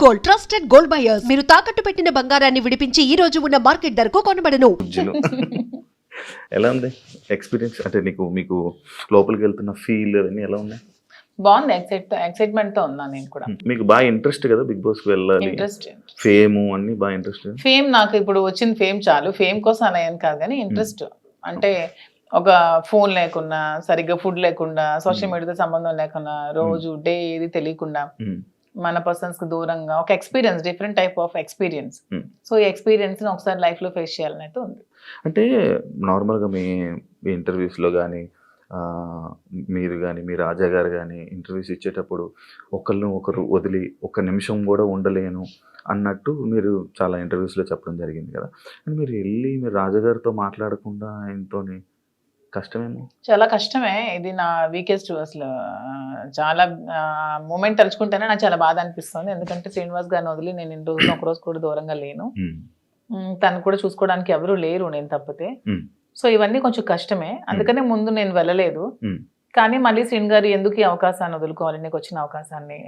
Gold, trusted gold buyers. మీరు తాకట్టు పెట్టిన బంగారాన్ని విడిపించి ఈ రోజు ఉన్న మార్కెట్ ధరకు కొనబడను. ఎలా ఉంది ఎక్స్పీరియన్స్? అంటే మీకు లోపలికి వెళ్తున్న ఫీల్ అవన్నీ ఎలా ఉన్నాయి? బాగుంది. ఎక్సైట్మెంట్ తో ఉన్నా నేను కూడా. మీకు బాగా ఇంట్రెస్ట్ కదా బిగ్ బాస్ కి వెళ్ళాలి, ఇంట్రెస్ట్, ఫేమ్ అన్ని బాగా ఇంట్రెస్ట్. ఫేమ్ నాకు ఇప్పుడు వచ్చిన ఫేమ్ చాలు, ఫేమ్ కోసం అన్నాయని కాదు కానీ ఇంట్రెస్ట్. అంటే ఒక ఫోన్ లేకుండా, సరిగ్గా ఫుడ్ లేకుండా, సోషల్ మీడియాతో సంబంధం లేకుండా, రోజు డే ఏది తెలియకుండా, మన పర్సన్స్ కి దూరంగా ఒక experience, different type of experience. So ఈ ఎక్స్పీరియన్స్ ని ఒకసారి లైఫ్ లో ఫేస్ చేయాలని అయితే ఉంది. అంటే నార్మల్గా మీ ఇంటర్వ్యూస్లో కానీ మీరు కానీ మీ రాజా గారు కానీ ఇంటర్వ్యూస్ ఇచ్చేటప్పుడు ఒకరు వదిలి ఒక్క నిమిషం కూడా ఉండలేను అన్నట్టు మీరు చాలా ఇంటర్వ్యూస్లో చెప్పడం జరిగింది కదా. అని మీరు వెళ్ళి మీరు రాజాగారితో మాట్లాడకుండా ఆయనతో కష్టమేమో? చాలా కష్టమే. ఇది నా వీకెస్ట్ అసలు. చాలా మూమెంట్ తలుచుకుంటేనే నాకు చాలా బాధ అనిపిస్తుంది. ఎందుకంటే శ్రీనివాస్ గారిని వదిలి నేను ఇన్ని రోజులు ఒక రోజు కూడా దూరంగా లేను. తను కూడా చూసుకోవడానికి ఎవరు లేరు నేను తప్పితే. సో ఇవన్నీ కొంచెం కష్టమే. అందుకనే ముందు నేను వెళ్ళలేదు. కానీ మళ్ళీ శ్రీన్ గారు ఎందుకు ఈ అవకాశాన్ని వదులుకోవాలి, నీకు వచ్చిన అవకాశాన్ని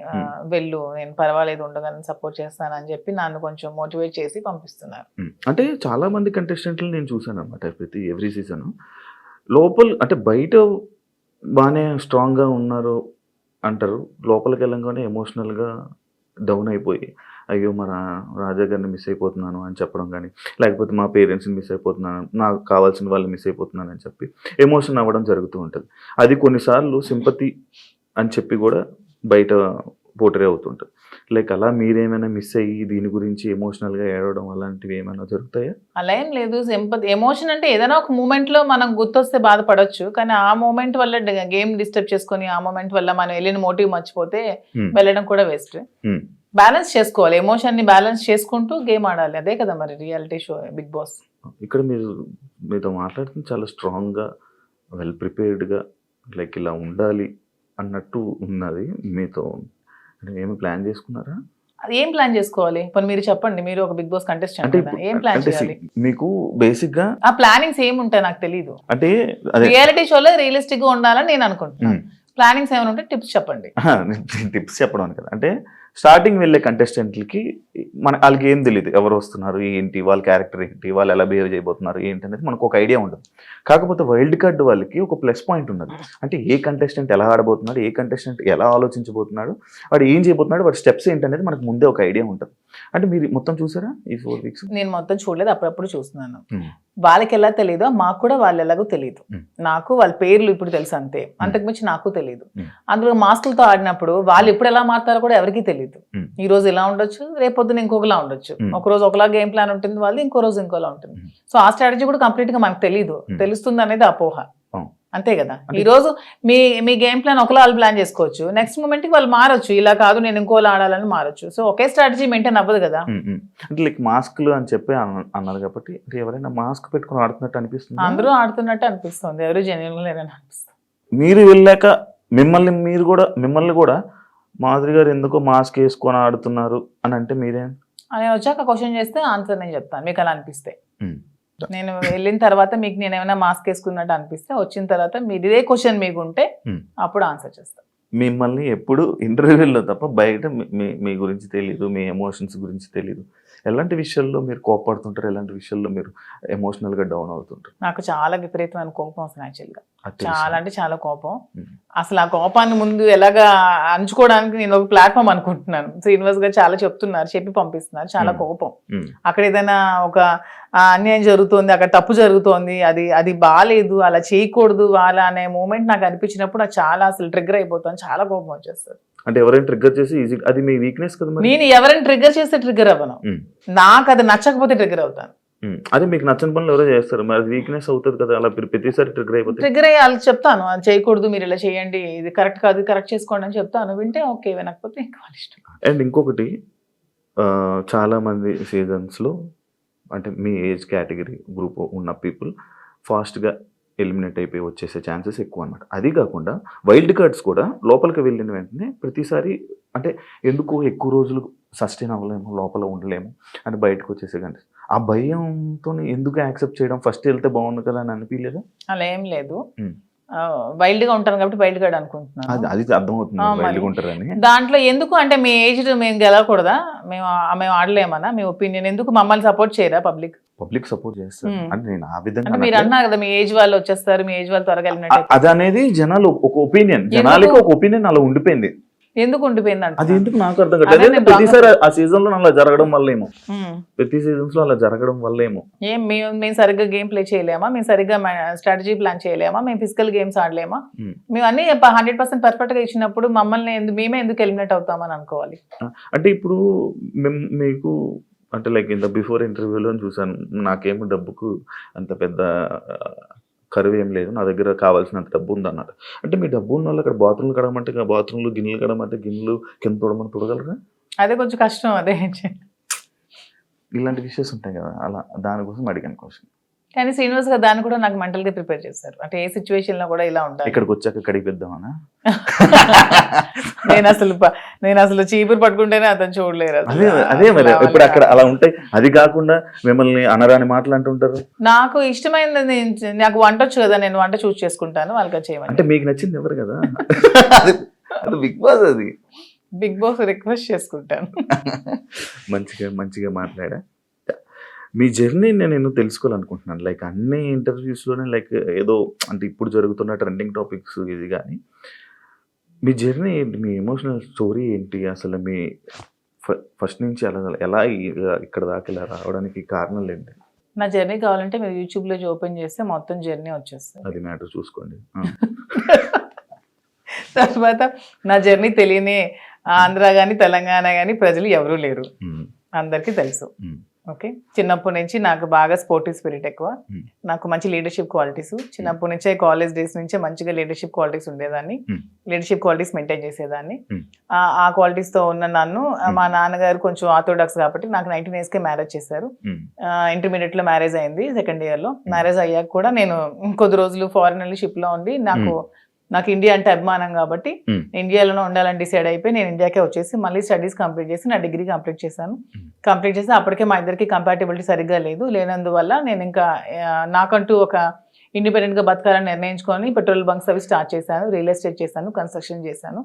వెళ్ళు, నేను పర్వాలేదు ఉండగానే సపోర్ట్ చేస్తానని చెప్పి నన్ను కొంచెం మోటివేట్ చేసి పంపిస్తున్నారు. అంటే చాలా మంది కంటెస్టెంట్లు నేను చూసాను అనమాట ఎవ్రీ సీజన్. లోపల అంటే బయట బాగానే స్ట్రాంగ్గా ఉన్నారు అంటారు, లోపలికి వెళ్ళంగానే ఎమోషనల్గా డౌన్ అయిపోయి అయ్యో మన రాజా గారిని మిస్ అయిపోతున్నాను అని చెప్పడం కానీ, లేకపోతే మా పేరెంట్స్ని మిస్ అయిపోతున్నాను, నాకు కావాల్సిన వాళ్ళు మిస్ అయిపోతున్నాను అని చెప్పి ఎమోషన్ అవ్వడం జరుగుతూ ఉంటుంది. అది కొన్నిసార్లు సింపతి అని చెప్పి కూడా బయట పోటరీ అవుతుంటుంది. లైక్ అలా మీరేమైనా మిస్ అయ్యి దీని గురించి ఎమోషనల్గా ఏడవడం అలాంటివి ఏమైనా జరుగుతాయా? అలా ఏం లేదు. సింపతి, ఎమోషన్ అంటే ఏదైనా ఒక మూమెంట్లో మనం గుర్తొస్తే బాధపడవచ్చు. కానీ ఆ మూమెంట్ వల్ల గేమ్ డిస్టర్బ్ చేసుకొని ఆ మూమెంట్ వల్ల మనం వెళ్ళిన మోటివ్ మర్చిపోతే వెళ్ళడం కూడా వేస్ట్. బ్యాలెన్స్ చేసుకోవాలి, ఎమోషన్ ని బ్యాలెన్స్ చేసుకుంటూ గేమ్ ఆడాలి. అదే కదా మరి రియాలిటీ షో బిగ్ బాస్. ఇక్కడ మీతో మాట్లాడుతుంది చాలా స్ట్రాంగ్గా, వెల్ ప్రిపేర్డ్గా, లైక్ ఇలా ఉండాలి అన్నట్టు ఉన్నది. మీతో ఏమి ప్లాన్ చేసుకున్నారా? అది ఏం ప్లాన్ చేసుకోవాలి? పోనీ మీరు చెప్పండి, మీరు ఒక బిగ్ బాస్ కంటెస్టెంట్ కదా, ఏం ప్లాన్ చేయాలి? మీకు బేసిక్ గా ఆ ప్లానింగ్స్ ఏమి ఉంటాయి నాకు తెలియదు. అంటే రియాలిటీ షోలో రియలిస్టిక్ గా ఉండాలని నేను అనుకుంటున్నాను. ప్లానింగ్స్ ఏమైనా ఉంటే టిప్స్ చెప్పండి. టిప్స్ చెప్పడం కదా, అంటే స్టార్టింగ్ వెళ్ళే కంటెస్టెంట్లకి వాళ్ళకి ఏం తెలియదు, ఎవరు వస్తున్నారు ఏంటి, వాళ్ళ క్యారెక్టర్ ఏంటి, వాళ్ళు ఎలా బిహేవ్ చేయబోతున్నారు ఏంటి అనేది మనకు ఒక ఐడియా ఉంటుంది. కాకపోతే వైల్డ్ కార్డ్ వాళ్ళకి ఒక ప్లస్ పాయింట్ ఉన్నది. అంటే ఏ కంటెస్టెంట్ ఎలా ఆడబోతున్నాడు, ఏ కంటెస్టెంట్ ఎలా ఆలోచించబోతున్నాడు, వాడు ఏం చేయబోతున్నాడు, వాడి స్టెప్స్ ఏంటి అనేది మనకు ముందే ఒక ఐడియా ఉంటుంది. అంటే మీరు మొత్తం చూసారా ఈ 4 weeks? నేను మొత్తం చూడలేదు, అప్పుడప్పుడు చూస్తున్నాను. వాళ్ళకి ఎలా తెలియదో మాకు కూడా వాళ్ళు ఎలాగో తెలియదు. నాకు వాళ్ళ పేర్లు ఇప్పుడు తెలుసు అంతే, అంతకుమించి నాకు తెలియదు. అందులో మాస్కులతో ఆడినప్పుడు వాళ్ళు ఎప్పుడు ఎలా మారుతారో కూడా ఎవరికీ తెలియదు. ఈ రోజు ఇలా ఉండొచ్చు, రేపొద్దున ఇంకొకలా ఉండొచ్చు. ఒక రోజు ఒకలా గేమ్ ప్లాన్ ఉంటుంది వాళ్ళు, ఇంకో రోజు ఇంకోలా ఉంటుంది. సో ఆ స్ట్రాటజీ కూడా కంప్లీట్ గా మనకు తెలియదు. తెలుస్తుంది అనేది అపోహ, అంతే కదా. ఈ రోజు మీ గేమ్ ప్లాన్ ఒకలా వాళ్ళు ప్లాన్ చేసుకోవచ్చు, నెక్స్ట్ మూమెంట్ కి వాళ్ళు మారొచ్చు, ఇలా కాదు నేను ఇంకోలా ఆడాలని మారొచ్చు. సో ఒకే స్ట్రాటజీ మెయింటైన్ అవ్వదు కదా. అంటే లైక్ మాస్క్లు అని చెప్పి అన్నారు కాబట్టి ఎవరైనా మాస్క్ పెట్టుకుని ఆడుతున్నట్టు అనిపిస్తుంది? అందరూ ఆడుతున్నట్టు అనిపిస్తుంది, ఎవరు జెన్యున్ లేదని అనిపిస్తుంది. మీరు వెళ్ళాక మిమ్మల్ని కూడా మాధురి గారు ఎందుకో మాస్క్ వేసుకొని ఆడుతున్నారు అని అంటే మీరేం? నేను వచ్చాక క్వశ్చన్ చేస్తే ఆన్సర్ నేను చెప్తాను, మీకు అలా అనిపిస్తే. నేను వెళ్ళిన తర్వాత మీకు నేను ఏమైనా మాస్క్ వేసుకున్నట్టు అనిపిస్తే, వచ్చిన తర్వాత మీరు ఇదే క్వశ్చన్ మీకు ఉంటే అప్పుడు ఆన్సర్ చేస్తాను. మిమ్మల్ని ఎప్పుడు ఇంటర్వ్యూలో తప్ప బయట మీ గురించి తెలియదు, మీ ఎమోషన్స్ గురించి తెలియదు. ఎలాంటి విషయాల్లో మీరు కోపడుతుంటారు, ఎలాంటి విషయాల్లో మీరు ఎమోషనల్గా డౌన్ అవుతుంటారు? నాకు చాలా విపరీతమైన కోపం వస్తుంది యాక్చువల్గా, చాలా అంటే చాలా కోపం. అసలు ఆ కోపాన్ని ముందు ఎలాగా అంచుకోవడానికి నేను ఒక ప్లాట్ఫామ్ అనుకుంటున్నాను. శ్రీనివాస్ గారు చాలా చెప్తున్నారు, చెప్పి పంపిస్తున్నారు. చాలా కోపం. అక్కడ ఏదైనా ఒక అన్యాయం జరుగుతోంది, అక్కడ తప్పు జరుగుతోంది, అది బాగాలేదు, అలా చేయకూడదు వాళ్ళ అనే మూమెంట్ నాకు అనిపించినప్పుడు నాకు చాలా అసలు ట్రిగ్గర్ అయిపోతాను, చాలా కోపం వచ్చేస్తుంది. అంటే ఎవరైనా ట్రిగ్గర్ చేసి అది మీ వీక్నెస్ కదా. నేను ఎవరైనా ట్రిగ్గర్ చేస్తే ట్రిగ్గర్ అవ్వను, నాకు అది నచ్చకపోతే ట్రిగ్గర్ అవుతాను. అదే మీకు నచ్చని పనులు ఎవరో చేస్తారు, మరి అది వీక్నెస్ అవుతుంది కదా. అలా ప్రతిసారి ట్రిగ్గర్ అయిపోతుంది. ట్రిగ్గర్ అయ్యి వాళ్ళకి చెప్తాను, అది చేయకూడదు, మీరు ఇలా చేయండి, ఇది కరెక్ట్ కాదు, కరెక్ట్ చేసుకోండి అని చెప్తాను. వింటే ఓకే, వినకపోతే ఇంకా వాళ్ళ ఇష్టం. అండ్ ఇంకొకటి, చాలా మంది సీజన్స్లో అంటే మీ ఏజ్ కేటగిరీ గ్రూప్ ఉన్న పీపుల్ ఫాస్ట్గా ఎలిమినేట్ అయిపోయి వచ్చేసే ఛాన్సెస్ ఎక్కువ అనమాట. అది కాకుండా వైల్డ్ కార్డ్స్ కూడా లోపలికి వెళ్ళిన వెంటనే ప్రతిసారి అంటే ఎందుకు ఎక్కువ రోజులు సస్టైన్ అవ్వలేము, లోపల ఉండలేము అని బయటకు వచ్చేసే కంటే ఆ భయంతో ఎందుకు యాక్సెప్ట్ చేయడం, ఫస్ట్ వెళ్తే బాగుంది కదా అని అనిపించలేదా? అలా ఏం లేదు. వైల్డ్ గా ఉంటాను కాబట్టి వైల్డ్ గార్డ్ అనుకుంటున్నాను. అది అర్థమవుతుంది మరి. వైల్డ్గా ఉంటారని. దాంట్లో ఎందుకు అంటే మీ ఏజ్ మేము గెలవకూడదా, మేము ఆడలేమన్నా, మీ ఒపీనియన్ ఎందుకు మమ్మల్ని సపోర్ట్ చేయరా పబ్లిక్? పబ్లిక్ సపోర్ట్ చేస్తారు అంటే నేను ఆ అంటే విధంగా మీరు అన్నారు కదా మీ ఏజ్ వాళ్ళు వచ్చేస్తారు, మీ ఏజ్ వాళ్ళు త్వరగా వెళ్ళినట్టు. అది అనేది జనాలు ఒక ఒపీనియన్, జనాలకి ఒక ఒపీనియన్ అలా ఉండిపోయింది. ఎందుకు ఉండిపోయింది అది అంటే ఎందుకు నాకు అర్థం కాదు. ప్రతిసారి ఆ సీజన్ లో అలా జరగడం వల్లేమో, ప్రతి సీజన్స్ లో అలా జరగడం వల్లేమో. మేము సరిగ్గా గేమ్ ప్లే చేయలేమా, మేము సరిగ్గా స్ట్రాటజీ ప్లాన్ చేయలేమా, మేము ఫిజికల్ గేమ్స్ ఆడలేమా, మేము అన్ని 100% పర్ఫెక్ట్ గా ఇచ్చినప్పుడు మమ్మల్ని మేమే ఎందుకు ఎలిమినేట్ అవుతామని అనుకోవాలి. అంటే ఇప్పుడు మీకు అంటే లైక్ ఇంత బిఫోర్ ఇంటర్వ్యూలో చూసాను, నాకేమో డబ్బుకు అంత పెద్ద కరువు ఏం లేదు, నా దగ్గర కావాల్సినంత డబ్బు ఉంది అన్నారు. అంటే మీ డబ్బు ఉన్న వాళ్ళు అక్కడ బాత్రూమ్లు కడమంటే బాత్రూమ్లు, గిన్నెలు కడమంటే గిన్నెలు, కింద తోడమని తోడగలరా? అదే కొంచెం కష్టం. అదే ఇలాంటి విషయాలు ఉంటాయి కదా, అలా దానికోసం అడిగాను క్వశ్చన్. కానీ శ్రీనివాస్ గారు దాన్ని కూడా నాకు మెంటల్ గా ప్రిపేర్ చేశారు. అంటే ఏ సిచ్యువేషన్ లో కూడా ఇలా ఉంటాయి. ఇక్కడికి వచ్చాక కడిగిద్దామనా? నేను అసలు చీపురు పట్టుకుంటేనే అతను చూడలేరు. అదే మరి ఇప్పుడు అక్కడ అలా ఉంటాయి. అది కాకుండా మిమ్మల్ని అనరాని మాటలు అంటుంటారు. నాకు ఇష్టమైనది, నాకు వంట వచ్చు కదా, నేను వంట చూస్ చేసుకుంటాను, వాళ్ళకి చేయమని. అంటే మీకు నచ్చింది ఎవరు కదా, అది బిగ్ బాస్, అది బిగ్ బాస్ రిక్వెస్ట్ చేసుకుంటాను. మంచిగా మాట్లాడా. మీ జర్నీ నేను తెలుసుకోవాలనుకుంటున్నాను. లైక్ అన్ని ఇంటర్వ్యూస్లోనే లైక్ ఏదో అంటే ఇప్పుడు జరుగుతున్న ట్రెండింగ్ టాపిక్స్ ఇది, కానీ మీ జర్నీ ఏంటి, మీ ఎమోషనల్ స్టోరీ ఏంటి, అసలు మీ ఫస్ట్ నుంచి ఎలా ఇక్కడ దాకా ఇలా రావడానికి కారణాలు ఏంటి? నా జర్నీ కావాలంటే మీరు యూట్యూబ్లో ఓపెన్ చేస్తే మొత్తం జర్నీ వచ్చేస్తుంది. అది మ్యాటర్ చూసుకోండి. తర్వాత నా జర్నీ తెలియని ఆంధ్ర కానీ తెలంగాణ కానీ ప్రజలు ఎవరూ లేరు, అందరికీ తెలుసు. ఓకే, చిన్నప్పటి నుంచి నాకు బాగా స్పోర్టివ్ స్పిరిట్ ఎక్కువ, నాకు మంచి లీడర్షిప్ క్వాలిటీస్ చిన్నప్పటి నుంచే, కాలేజ్ డేస్ నుంచే మంచిగా లీడర్షిప్ క్వాలిటీస్ ఉండేదాన్ని, లీడర్షిప్ క్వాలిటీస్ మెయింటైన్ చేసేదాన్ని. ఆ క్వాలిటీస్ తో ఉన్న నన్ను మా నాన్నగారు కొంచెం ఆర్థోడాక్స్ కాబట్టి నాకు 19 years కే మ్యారేజ్ చేశారు. ఇంటర్మీడియట్ లో మ్యారేజ్ అయింది, సెకండ్ ఇయర్ లో. మ్యారేజ్ అయ్యాక కూడా నేను కొద్ది రోజులు ఫారెన్ వెళ్ళి షిప్ లో ఉండి, నాకు ఇండియా అంటే అభిమానం కాబట్టి ఇండియాలోనే ఉండాలని డిసైడ్ అయిపోయి నేను ఇండియాకే వచ్చేసి మళ్ళీ స్టడీస్ కంప్లీట్ చేసి నా డిగ్రీ కంప్లీట్ చేశాను. కంప్లీట్ చేసి అప్పటికే మా ఇద్దరికి కంపాటిబిలిటీ సరిగ్గా లేనందువల్ల నేను ఇంకా నాకంటూ ఒక ఇండిపెండెంట్గా బతకాలని నిర్ణయించుకొని పెట్రోల్ బంక్స్ అవి స్టార్ట్ చేశాను, రియల్ ఎస్టేట్ చేశాను, కన్స్ట్రక్షన్ చేశాను.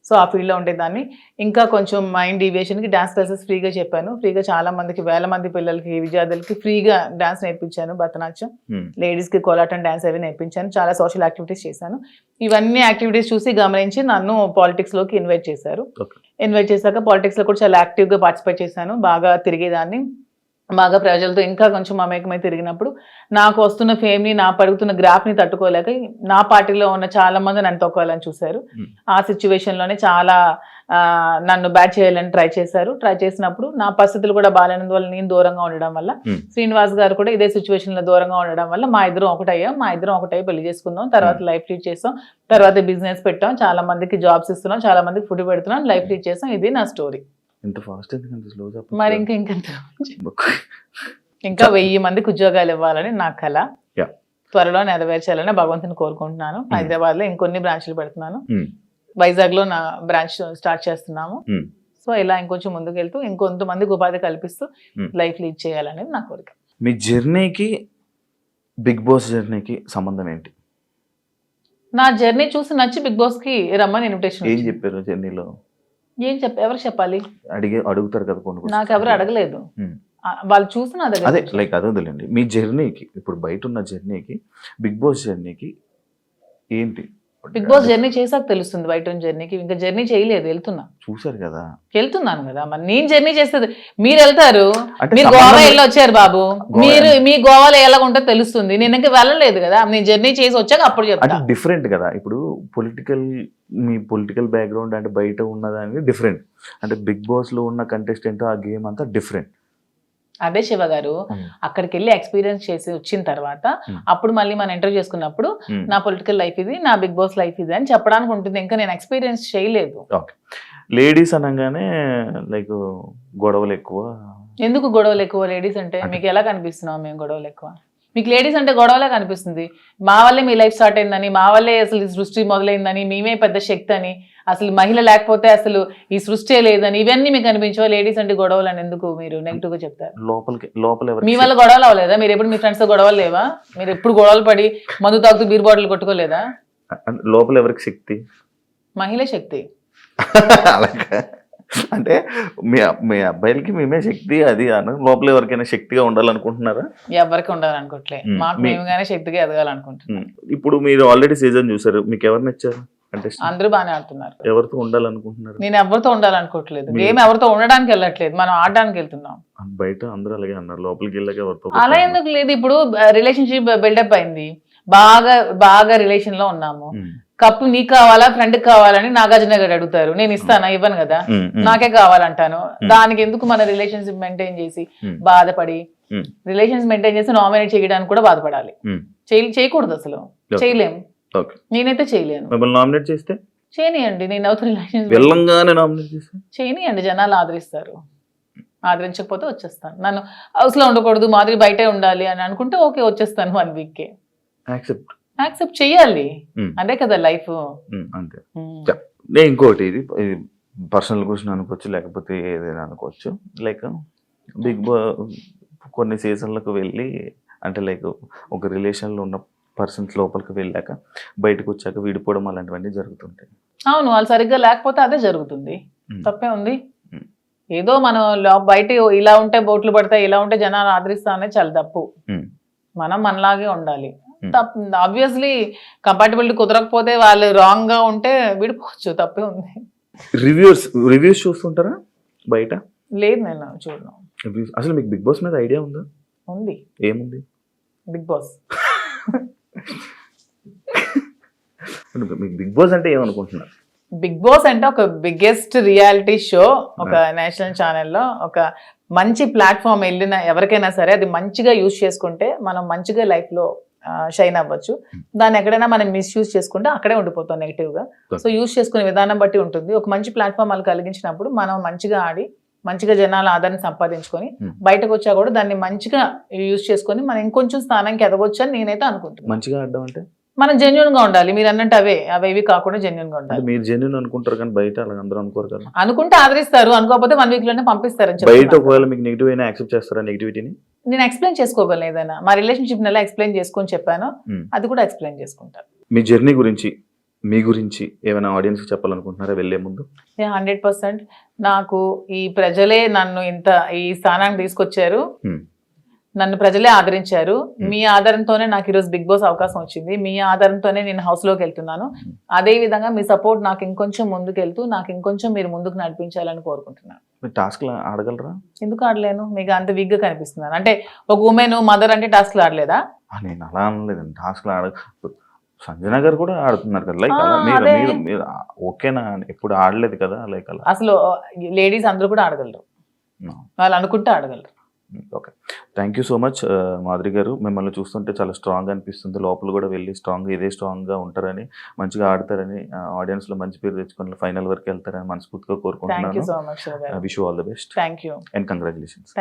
సో ఆ ఫీల్డ్లో ఉండేదాన్ని. ఇంకా కొంచెం మైండ్ డీవియేషన్కి డాన్స్ క్లాసెస్ ఫ్రీగా చెప్పాను. ఫ్రీగా చాలా మందికి, వేల మంది పిల్లలకి, విద్యార్థులకి ఫ్రీగా డాన్స్ నేర్పించాను, భరతనాట్యం, లేడీస్కి కోలాటం డాన్స్ అవి నేర్పించాను. చాలా సోషల్ యాక్టివిటీస్ చేశాను. ఇవన్నీ యాక్టివిటీస్ చూసి గమనించి నన్ను పాలిటిక్స్లోకి ఇన్వైట్ చేశారు. ఇన్వైట్ చేశాక పాలిటిక్స్లో కూడా చాలా యాక్టివ్గా పార్టిసిపేట్ చేశాను. బాగా తిరిగేదాన్ని, బాగా ప్రజలతో ఇంకా కొంచెం మమేకమై తిరిగినప్పుడు నాకు వస్తున్న ఫేమ్ని, నా పడుగుతున్న గ్రాఫ్ని తట్టుకోలేక నా పార్టీలో ఉన్న చాలా మంది నన్ను తొక్కాలని చూశారు. ఆ సిచ్యువేషన్లోనే చాలా నన్ను బ్యాట్ చేయాలని ట్రై చేశారు. ట్రై చేసినప్పుడు నా పరిస్థితులు కూడా బాగాలేనందువల్ల, నేను దూరంగా ఉండడం వల్ల, శ్రీనివాస్ గారు కూడా ఇదే సిచ్యువేషన్లో దూరంగా ఉండడం వల్ల మా ఇద్దరం ఒకటై పెళ్లి చేసుకుందాం, తర్వాత లైఫ్ లీడ్ చేస్తాం, తర్వాత బిజినెస్ పెట్టాం, చాలా మందికి జాబ్స్ ఇస్తున్నాం, చాలా మందికి ఫుడ్ పెడుతున్నాం, లైఫ్ లీడ్ చేస్తాం. ఇది నా స్టోరీ. ఇంత ఫాస్ట్ ఎందుకంటే స్లో చెప్పండి. మరి ఇంకా 1000 మందికి ఉద్యోగాలు ఇవ్వాలని నా కళ, త్వరలో నెరవేర్చాలని భగవంతుని కోరుకుంటున్నాను. హైదరాబాద్ లో ఇంకొన్ని బ్రాంచ్లు పెడుతున్నాను, వైజాగ్ లో నా బ్రాంచ్ స్టార్ట్ చేస్తున్నాము. సో ఇలా ఇంకొంచెం ముందుకు వెళ్తూ ఇంకొంతమందికి ఉపాధి కల్పిస్తూ లైఫ్ లీడ్ చేయాలనేది నా కోరిక. మీ జర్నీకి బిగ్ బాస్ జర్నీకి సంబంధం ఏంటి? నా జర్నీ చూసి నచ్చి బిగ్ బాస్ కి రమ్మని ఇన్విటేషన్. ఏం చెప్పారు జర్నీలో? ఎవరు చెప్పాలి? అడుగుతారు కదా కొన్ని. నాకు ఎవరు అడగలేదు, వాళ్ళు చూసి నా దగ్గర. అదే లైక్ అదే వదిలేండి. మీ జర్నీకి, ఇప్పుడు బయట ఉన్న జర్నీకి బిగ్ బాస్ జర్నీకి ఏంటి? బిగ్ బాస్ జర్నీ చేసాక తెలుస్తుంది బయట ఉన్న జర్నీకి. ఇంకా జర్నీ చేయలేదు, చూసారు కదా, వెళ్తున్నాను కదా. మరి నేను జర్నీ చేస్తుంది, మీరు వెళ్తారు, మీరు గోవా వెళ్ళి వచ్చారు బాబు, మీ గోవాలో ఎలా ఉంటుందో తెలుస్తుంది. నేను ఇంకా వెళ్ళలేదు కదా, నేను జర్నీ చేసి వచ్చాక అప్పుడు చెప్తాను. డిఫరెంట్ కదా. ఇప్పుడు మీ పొలిటికల్ బ్యాక్గ్రౌండ్ అంటే బయట ఉన్నదానికి డిఫరెంట్, అంటే బిగ్ బాస్ లో ఉన్న కంటెస్టెంట్ ఆ గేమ్ అంతా డిఫరెంట్. అదే శివ గారు, అక్కడికి వెళ్ళి ఎక్స్పీరియన్స్ చేసి వచ్చిన తర్వాత అప్పుడు మళ్ళీ మనం ఇంటర్వ్యూ చేసుకున్నప్పుడు నా పొలిటికల్ లైఫ్ ఇది, నా బిగ్ బాస్ లైఫ్ ఇది అని చెప్పడానికి ఉంటుంది. ఇంకా నేను ఎక్స్పీరియన్స్ చేయలేదు. లేడీస్ అనగానే లైక్ గొడవలు ఎక్కువ. ఎందుకు గొడవలు ఎక్కువ? లేడీస్ అంటే మీకు ఎలా కనిపిస్తున్నాం మేము గొడవలు ఎక్కువ? మీకు లేడీస్ అంటే గొడవలే కనిపిస్తుంది. మా వల్లే మీ లైఫ్ స్టార్ట్ అయిందని, మా వల్లే అసలు ఈ సృష్టి మొదలైందని, మేమే పెద్ద శక్తి అని, అసలు మహిళ లేకపోతే అసలు ఈ సృష్టి లేదని, ఇవన్నీ మీకు అనిపించవా? లేడీస్ అంటే గొడవలు అని ఎందుకు మీరు నెగిటివ్ గా చెప్తారు? మీ వల్ల గొడవలు అవ్వలేదా? మీరు ఎప్పుడు మీ ఫ్రెండ్స్ తో గొడవలు లేవా? మీరు ఎప్పుడు గొడవలు పడి మందు తాగుతూ బీర్ బాటిల్ కొట్టుకోలేదా? లోపల ఎవరికి శక్తి? మహిళ శక్తి. అలాగా అంటే మీ అబ్బాయిలకి మేమే శక్తి అది అని లోపల ఎవరికైనా శక్తిగా ఉండాలనుకుంటున్నారా? ఎవరికి ఉండాలనుకోవట్లే, మాకు మేముగానే శక్తిగా ఎదగాలనుకుంటున్నాం. ఇప్పుడు మీరు ఆల్రెడీ సీజన్ చూసారు, మీకు ఎవరు నచ్చారు అంటే? అందరూ బాగానే ఆడుతున్నారు. ఎవరితో ఉండాలనుకుంటున్నారు? నేను ఎవరితో ఉండాలనుకోవట్లేదు, గేమ్ ఎవరితో ఉండడానికి వెళ్ళట్లేదు, మనం ఆడడానికి వెళ్తున్నాం. బయట అందరూ అలాగే అన్నారు, లోపలికి వెళ్ళాక ఎవరితో? అలా ఎందుకు లేదు, ఇప్పుడు రిలేషన్షిప్ బిల్డప్ అయింది, బాగా బాగా రిలేషన్ లో ఉన్నాము, కప్పు నీకు కావాలా ఫ్రెండ్ కావాలని నాగార్జున గారు అడుగుతారు, నేను ఇస్తానా? ఇవ్వను కదా, నాకే కావాలంటాను. దానికి ఎందుకు మన రిలేషన్షిప్ మెయింటైన్ చేసి బాధపడి, రిలేషన్స్ మెయింటైన్ చేసి నామినేట్ చేయడానికి కూడా బాధపడాలి? చేయకూడదు, అసలు చేయలేము. నేనైతే చేయలేను. మిమ్మల్ని నామినేట్ చేస్తే చేయనియండి, నేను అవుతా రిలేషన్స్ చేయనియండి, జనాలు ఆదరిస్తారు. ఆదరించకపోతే వచ్చేస్తాను. నన్ను హౌస్ లో ఉండకూడదు, మాదిరి బయటే ఉండాలి అని అనుకుంటే ఓకే, వచ్చేస్తాను 1 week కే. యాక్సెప్ట్ చెయ్యాలి, అదే కదా లైఫ్. అంతే. నేను ఇంకోటి, ఇది పర్సనల్ క్వశ్చన్ అనుకోవచ్చు, లేకపోతే ఏదైనా అనుకోవచ్చు. లైక్ బిగ్ బాస్ కొన్ని సీజన్లకు వెళ్ళి, అంటే లైక్ ఒక రిలేషన్లో ఉన్న పర్సన్స్ లోపలికి వెళ్ళాక బయటకు వచ్చాక విడిపోవడం అలాంటివన్నీ జరుగుతుంటాయి. అవును, వాళ్ళు సరిగ్గా లేకపోతే అదే జరుగుతుంది, తప్పే ఉంది. ఏదో మనం బయట ఇలా ఉంటే బోట్లు పడతాయి, ఇలా ఉంటే జనాలు ఆదరిస్తా అనేది చాలా తప్పు. మనం మనలాగే ఉండాలి. ఆబ్వియస్లీ కంపాటబిలిటీ కుదరకపోతే వాళ్ళు రాంగ్ గా ఉంటే విడిపోవచ్చు, తప్పే ఉంది. రివ్యూస్ చూస్తుంటారా బయట? లేదు, నేను చూడను. అసలు మీకు బిగ్ బాస్ మీద ఐడియా ఉందా? ఉంది. ఏముంది? Bigg Boss. మీకు బిగ్ బాస్ అంటే ఏమనుకుంటున్నారు? బిగ్ బాస్ అంటే ఒక బిగ్గెస్ట్ రియాలిటీ షో, ఒక నేషనల్ ఛానల్లో ఒక మంచి ప్లాట్ఫామ్ వెళ్ళిన ఎవరికైనా సరే అది మంచిగా యూజ్ చేసుకుంటే మనం మంచిగా లైఫ్ లో షైన్ అవ్వచ్చు. దాన్ని ఎక్కడైనా మనం మిస్యూజ్ చేసుకుంటే అక్కడే ఉండిపోతాం నెగిటివ్ గా. సో యూజ్ చేసుకునే విధానం బట్టి ఉంటుంది. ఒక మంచి ప్లాట్ఫామ్ వాళ్ళు కలిగించినప్పుడు మనం మంచిగా ఆడి మంచిగా జనాల ఆదరణ సంపాదించుకొని బయటకు వచ్చా కూడా దాన్ని మంచిగా యూజ్ చేసుకొని మనం ఇంకొంచెం స్థానానికి ఎదగొచ్చు అని నేనైతే అనుకుంటున్నాను. మంచిగా ఆడడం అంటే మనం జెన్యున్ గా ఉండాలి. మీరు అన్నట్టు అవేవి కాకుండా జెన్యున్ గా ఉండాలి. మీరు జెన్యున్ అనుకుంటారు కానీ బయట అలా అందరూ అనుకోరు కదా. అనుకుంటే ఆదరిస్తారు, అనుకోకపోతే 1 week లోనే పంపిస్తారు. బయట ఒకవేళ మీకు నెగిటివ్ అయినా యాక్సెప్ట్ చేస్తారా? నెగిటివిటీని నేను ఎక్స్ప్లెయిన్ చేసుకోగలను, ఏదైనా మా రిలేషన్షిప్ ఎలా ఎక్స్ప్లెయిన్ చేసుకొని చెప్పాను అది కూడా ఎక్స్ప్లెయిన్ చేసుకుంటాను. మీ జర్నీ గురించి, మీ గురించి ఏమైనా ఆడియన్స్ చెప్పాలనుకుంటున్నారా వెళ్లే ముందు? 100% నాకు ఈ ప్రజలే నన్ను ఇంత ఈ స్థానానికి తీసుకొచ్చారు, నన్ను ప్రజలే ఆదరించారు. మీ ఆధారంతోనే నాకు ఈరోజు బిగ్ బాస్ అవకాశం వచ్చింది, మీ ఆధారంతోనే నేను హౌస్ లోకి వెళ్తున్నాను. అదే విధంగా మీ సపోర్ట్ నాకు ఇంకొంచెం ముందుకెళ్తూ నాకు ఇంకొంచెం మీరు ముందుకు నడిపించాలని కోరుకుంటున్నాను. టాస్క్ ఆడగలరా? ఎందుకు ఆడలేను? మీకు అంత వీక్ గా కనిపిస్తున్నాను అంటే ఒక ఉమెన్ మదర్ అంటే టాస్క్ ఆడలేదా? నేను అలా అనలేదండి, టాస్క్ సంజన గారు కూడా ఆడుతున్నారు కదా, లైక్ మీరు ఓకేనా? ఎప్పుడు ఆడలేదు కదా లైక్ అలా. అసలు లేడీస్ అందరూ కూడా ఆడగలరు, వాళ్ళు అనుకుంటే ఆడగలరు. Okay, thank you so much Madhuri garu. మిమ్మల్ని చూస్తుంటే చాలా స్ట్రాంగ్ అనిపిస్తుంది. లోపల కూడా వెళ్ళి ఇదే స్ట్రాంగ్ గా ఉంటారని, మంచిగా ఆడతారని, ఆడియన్స్ లో మంచి పేరు తెచ్చుకొని ఫైనల్ వరకు వెళ్తారని మనస్ఫూర్తిగా కోరుకుంటున్నాను. Wish you all the best and congratulations.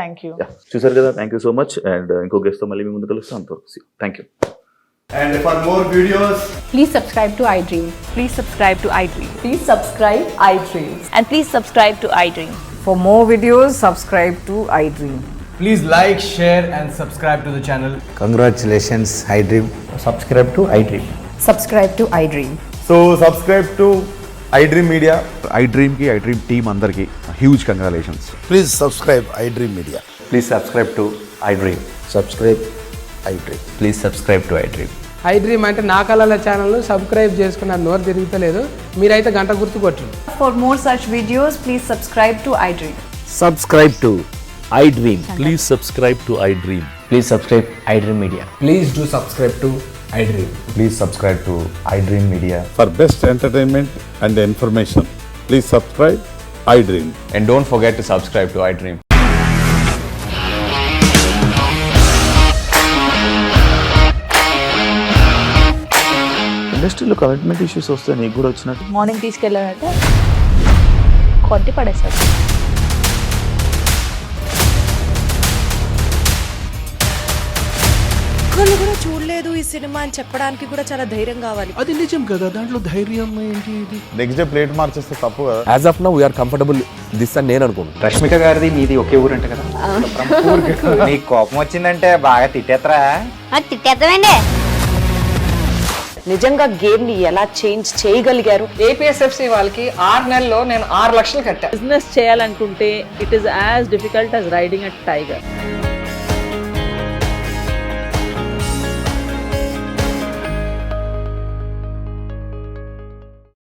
చూసారు కదా, thank you so much. And ఇంకో గెస్ట్ తో మళ్ళీ మీ ముందు కలుస్తాం. అంతవరకు thank you. And for more videos, please subscribe to iDream. Please subscribe to iDream. Please subscribe iDream. And please subscribe to iDream. For more videos, subscribe to iDream. please like, share and subscribe to the channel. Congratulations, iDream. Subscribe to iDream. Subscribe to iDream. So subscribe to iDream Media. iDream ki iDream team andarki huge congratulations. Please subscribe iDream Media. Please subscribe to iDream. Subscribe iDream. Please subscribe to iDream. iDream అంటే నా కళల ఛానల్ను subscribe చేసుకున్న నోరు తిరుగుతలేదు, మీరైతే గంట గుర్తు కొట్టండి. For more such videos, please subscribe to iDream. Subscribe to iDream. Please subscribe to iDream. Please subscribe iDream Media. Please do subscribe to iDream. Please subscribe to iDream Media. For best entertainment and information, please subscribe iDream. And don't forget to subscribe to iDream. ఇండస్ట్రీలో commitment issues వస్తే నీకు కూడా వచ్చినట్టు? Morning తీసుకెళ్ళాలంటే కొట్టి పడేస్తారు. ఒక్కళ్ళు కూడా చూడలేదు ఈ సినిమా అని చెప్పడానికి కూడా చాలా ధైర్యం కావాలి. అది నిజం కదా, దాంట్లో ధైర్యం ఏంటి? ఇది నెక్స్ట్ డే ప్లేట్ మార్చేస్తే తప్పు కదా. As of now we are comfortable this అని నేను అనుకుంటున్నాను. రష్మిక గారిది మీది ఒకే ఊరు అంట కదా. నీకు కోపం వచ్చిందంటే బాగా తిట్టేత్తరా? తిట్టేద్దామండి. నిజంగా గేమ్ ని ఎలా చేంజ్ చేయగలిగారు? ఏపీఎస్ఎఫ్సి వాళ్ళకి 6 నెలల్లో నేను 6 లక్షలు కట్టా. బిజినెస్ చేయాలనుకుంటే it is as difficult as riding a tiger.